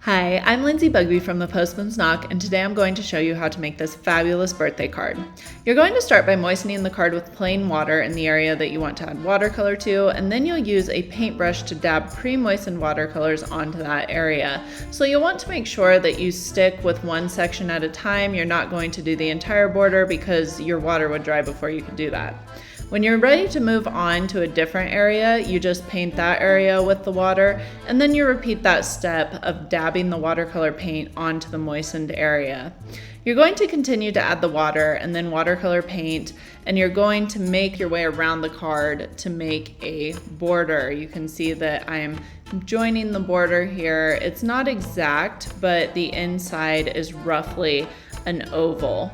Hi, I'm Lindsay Bugby from the Postman's Knock, and today I'm going to show you how to make this fabulous birthday card. You're going to start by moistening the card with plain water in the area that you want to add watercolor to, and then you'll use a paintbrush to dab pre-moistened watercolors onto that area. So you'll want to make sure that you stick with one section at a time. You're not going to do the entire border because your water would dry before you could do that. When you're ready to move on to a different area, you just paint that area with the water, and then you repeat that step of dabbing the watercolor paint onto the moistened area. You're going to continue to add the water and then watercolor paint, and you're going to make your way around the card to make a border. You can see that I am joining the border here. It's not exact, but the inside is roughly an oval.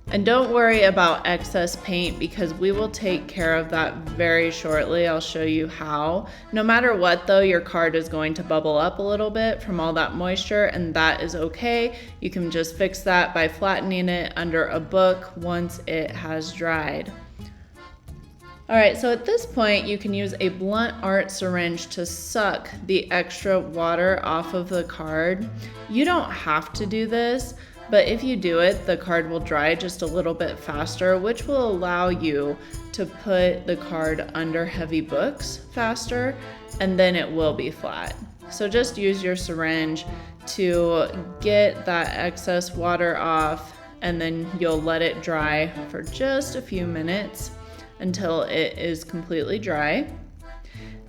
And don't worry about excess paint because we will take care of that very shortly. I'll show you how. No matter what though, your card is going to bubble up a little bit from all that moisture, and that is okay. You can just fix that by flattening it under a book once it has dried. All right, so at this point you can use a blunt art syringe to suck the extra water off of the card. You don't have to do this, but if you do it, the card will dry just a little bit faster, which will allow you to put the card under heavy books faster, and then it will be flat. So just use your syringe to get that excess water off, and then you'll let it dry for just a few minutes until it is completely dry.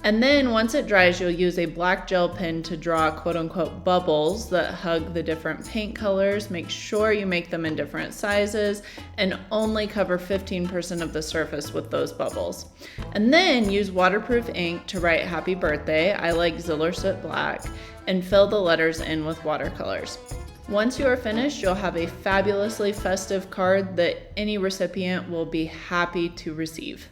And then once it dries, you'll use a black gel pen to draw quote unquote bubbles that hug the different paint colors. Make sure you make them in different sizes and only cover 15% of the surface with those bubbles. And then use waterproof ink to write happy birthday. I like Ziller Soot Black, and fill the letters in with watercolors. Once you are finished, you'll have a fabulously festive card that any recipient will be happy to receive.